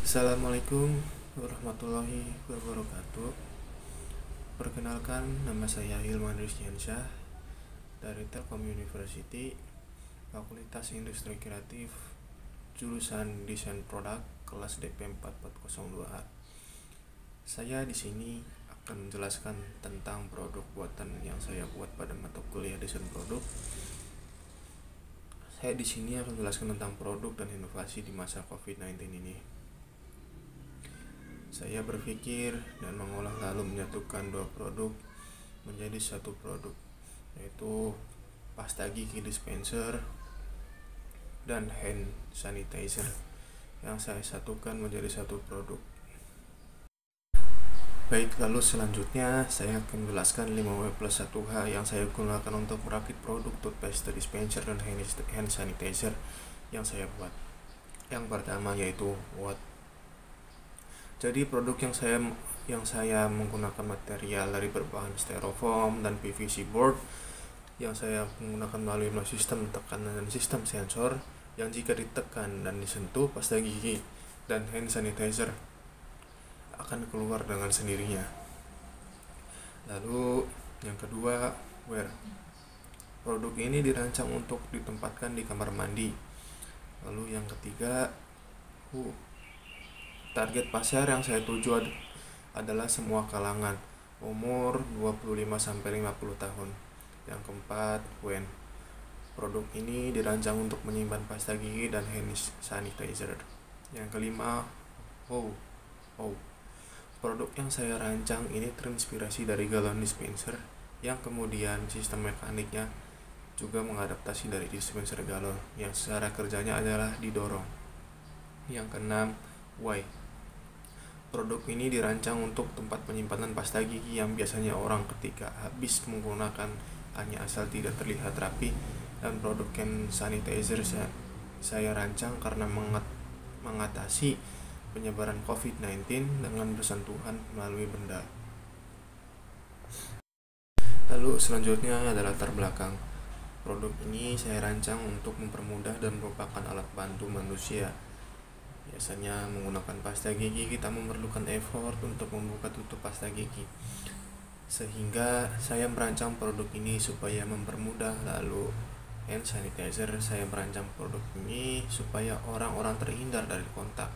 Assalamualaikum warahmatullahi wabarakatuh. Perkenalkan, nama saya Hilman Rizdiansyah dari Telkom University, Fakultas Industri Kreatif, jurusan Desain Produk, kelas DP 4402A. Saya di sini akan menjelaskan tentang produk buatan yang saya buat pada mata kuliah Desain Produk. Saya di sini akan menjelaskan tentang produk dan inovasi di masa COVID-19 ini. Saya berpikir dan mengolah lalu menyatukan dua produk menjadi satu produk, yaitu pasta gigi dispenser dan hand sanitizer yang saya satukan menjadi satu produk. Baik, lalu selanjutnya saya akan menjelaskan 5W+1H yang saya gunakan untuk merakit produk toothpaste dispenser dan hand sanitizer yang saya buat. Yang pertama yaitu watt. Jadi produk yang saya menggunakan material dari berbahan styrofoam dan PVC board yang saya menggunakan melalui sistem tekanan dan sistem sensor yang jika ditekan dan disentuh pasta gigi dan hand sanitizer akan keluar dengan sendirinya. Lalu yang kedua, wear. Produk ini dirancang untuk ditempatkan di kamar mandi. Lalu yang ketiga, who. Target pasar yang saya tuju adalah semua kalangan, umur 25-50 tahun. Yang keempat, when. Produk ini dirancang untuk menyimpan pasta gigi dan hand sanitizer. Yang kelima, how. Produk yang saya rancang ini terinspirasi dari galon dispenser yang kemudian sistem mekaniknya juga mengadaptasi dari dispenser galon yang secara kerjanya adalah didorong. Yang keenam, why. Produk ini dirancang untuk tempat penyimpanan pasta gigi yang biasanya orang ketika habis menggunakan hanya asal tidak terlihat rapi, dan produk hand sanitizer saya rancang karena mengatasi penyebaran COVID-19 dengan bersentuhan melalui benda. Lalu selanjutnya adalah latar belakang. Produk ini saya rancang untuk mempermudah dan merupakan alat bantu manusia. Biasanya menggunakan pasta gigi kita memerlukan effort untuk membuka tutup pasta gigi, sehingga saya merancang produk ini supaya mempermudah. Lalu hand sanitizer saya merancang produk ini supaya orang-orang terhindar dari kontak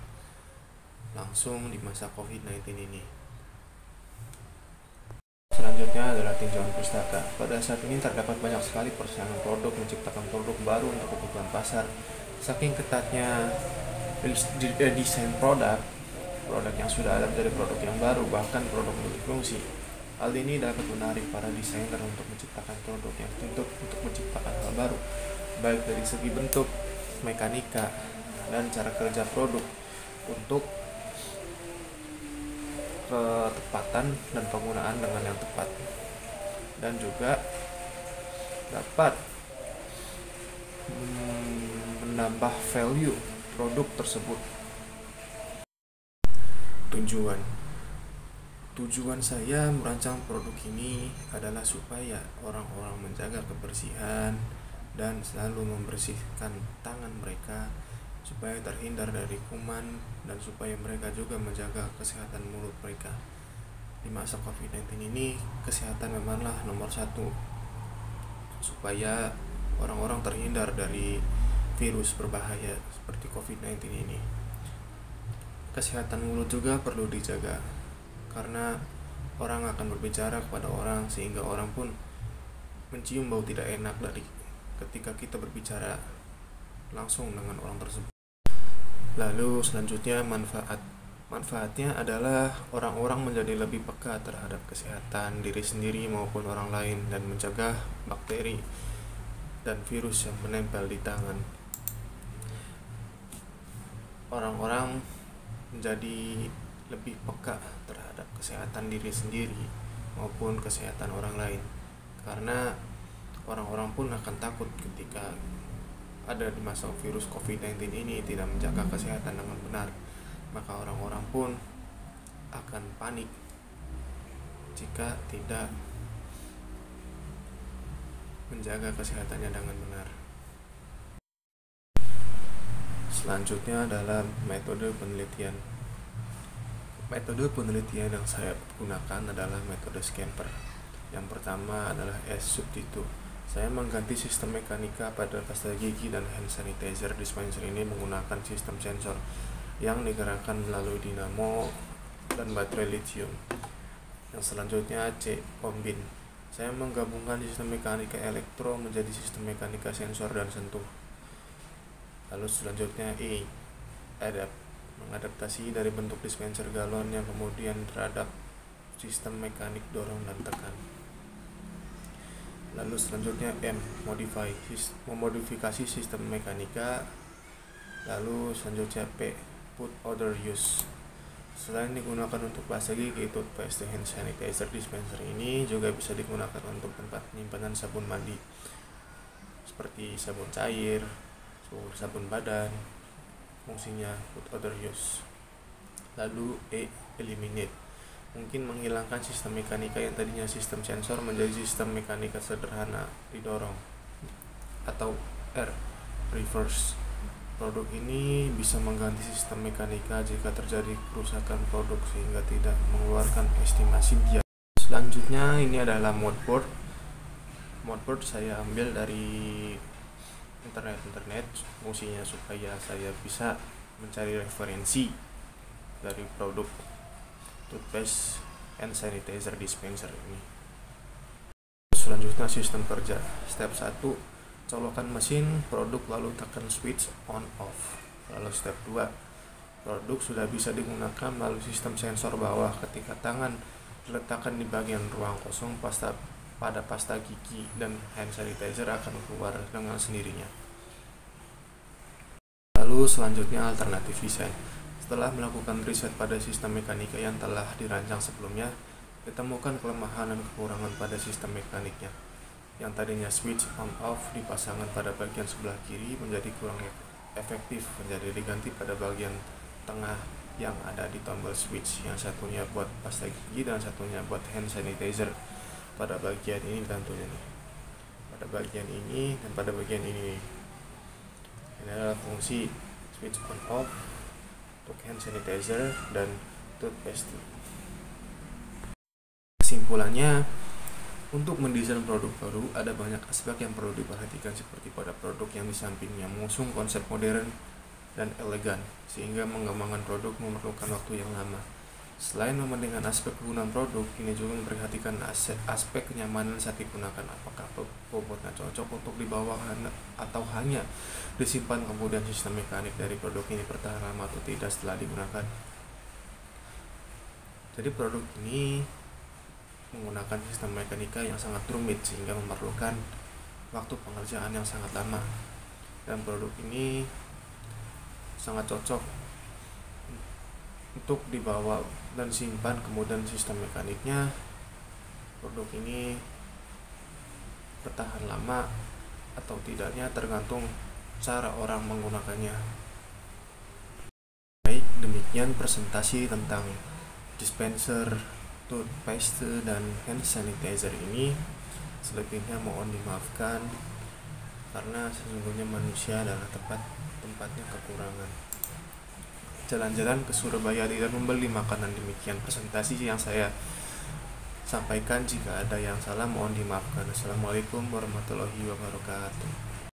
langsung di masa COVID-19 ini. Selanjutnya adalah tinjauan pustaka. Pada saat ini terdapat banyak sekali persaingan produk menciptakan produk baru untuk kebutuhan pasar. Saking ketatnya desain produk yang sudah ada dari produk yang baru, bahkan produk multifungsi. Hal ini dapat menarik para desainer untuk menciptakan produk yang untuk menciptakan hal baru, baik dari segi bentuk, mekanika, dan cara kerja produk untuk ketepatan dan penggunaan dengan yang tepat, dan juga dapat menambah value produk tersebut. Tujuan saya merancang produk ini adalah supaya orang-orang menjaga kebersihan dan selalu membersihkan tangan mereka supaya terhindar dari kuman, dan supaya mereka juga menjaga kesehatan mulut mereka. Di masa COVID-19 ini, kesehatan memanglah nomor satu supaya orang-orang terhindar dari virus berbahaya seperti COVID-19 ini. Kesehatan mulut juga perlu dijaga, karena orang akan berbicara kepada orang sehingga orang pun mencium bau tidak enak dari ketika kita berbicara langsung dengan orang tersebut. Lalu selanjutnya manfaatnya adalah orang-orang menjadi lebih peka terhadap kesehatan diri sendiri maupun orang lain, dan mencegah bakteri dan virus yang menempel di tangan. Orang-orang menjadi lebih peka terhadap kesehatan diri sendiri maupun kesehatan orang lain, karena orang-orang pun akan takut ketika ada di masa virus COVID-19 ini tidak menjaga kesehatan dengan benar. Maka orang-orang pun akan panik jika tidak menjaga kesehatannya dengan benar. Selanjutnya adalah metode penelitian. Metode penelitian yang saya gunakan adalah metode Scamper. Yang pertama adalah S-Substitute. Saya mengganti sistem mekanika pada pasta gigi dan hand sanitizer dispenser ini menggunakan sistem sensor yang digerakkan melalui dinamo dan baterai lithium. Yang selanjutnya C. Combine. Saya menggabungkan sistem mekanika elektro menjadi sistem mekanika sensor dan sentuh. Lalu selanjutnya E. Adapt. Mengadaptasi dari bentuk dispenser galon yang kemudian terhadap sistem mekanik dorong dan tekan. Lalu selanjutnya M. Modify. Memodifikasi sistem mekanika. Lalu selanjutnya P. Put other use. Selain digunakan untuk pasta gigi, toothpaste, hand sanitizer dispenser ini juga bisa digunakan untuk tempat penyimpanan sabun mandi seperti sabun cair, sabun badan. Fungsinya put other use. Lalu E. Eliminate. Mungkin menghilangkan sistem mekanika yang tadinya sistem sensor menjadi sistem mekanika sederhana didorong. Atau R. Reverse. Produk ini bisa mengganti sistem mekanika jika terjadi kerusakan produk sehingga tidak mengeluarkan estimasi biaya. Selanjutnya ini adalah modboard. Modboard saya ambil dari internet. Fungsinya supaya saya bisa mencari referensi dari produk toothpaste and sanitizer dispenser ini. Selanjutnya sistem kerja. Step 1, colokan mesin produk lalu tekan switch on off. Lalu step 2, produk sudah bisa digunakan melalui sistem sensor bawah ketika tangan diletakkan di bagian ruang kosong pada pasta gigi dan hand sanitizer akan keluar dengan sendirinya. Lalu selanjutnya alternatif desain. Setelah melakukan riset pada sistem mekanika yang telah dirancang sebelumnya, ditemukan kelemahan dan kekurangan pada sistem mekaniknya. Yang tadinya switch on off dipasangkan pada bagian sebelah kiri menjadi kurang efektif, menjadi diganti pada bagian tengah yang ada di tombol switch. Yang satunya buat pasta gigi dan satunya buat hand sanitizer. Pada bagian ini tentunya nih, pada bagian ini dan pada bagian ini. Ini adalah fungsi switch on off untuk hand sanitizer dan toothpaste. Kesimpulannya, untuk mendesain produk baru ada banyak aspek yang perlu diperhatikan seperti pada produk yang di sampingnya mengusung konsep modern dan elegan sehingga mengembangkan produk memerlukan waktu yang lama. Selain mementingkan aspek penggunaan produk, ini juga memperhatikan aspek kenyamanan saat digunakan. Apakah bobotnya cocok untuk dibawa atau hanya disimpan, kemudian sistem mekanik dari produk ini bertahan lama atau tidak setelah digunakan. Jadi produk ini menggunakan sistem mekanika yang sangat rumit sehingga memerlukan waktu pengerjaan yang sangat lama. Dan produk ini sangat cocok untuk dibawa dan simpan, kemudian sistem mekaniknya produk ini bertahan lama atau tidaknya tergantung cara orang menggunakannya. Baik, demikian presentasi tentang dispenser, toothpaste, dan hand sanitizer ini. Selebihnya mohon dimaafkan karena sesungguhnya manusia adalah tempatnya kekurangan. Jalan-jalan ke Surabaya tidak membeli makanan. Demikian presentasi yang saya sampaikan. Jika ada yang salah mohon dimaafkan. Assalamualaikum warahmatullahi wabarakatuh.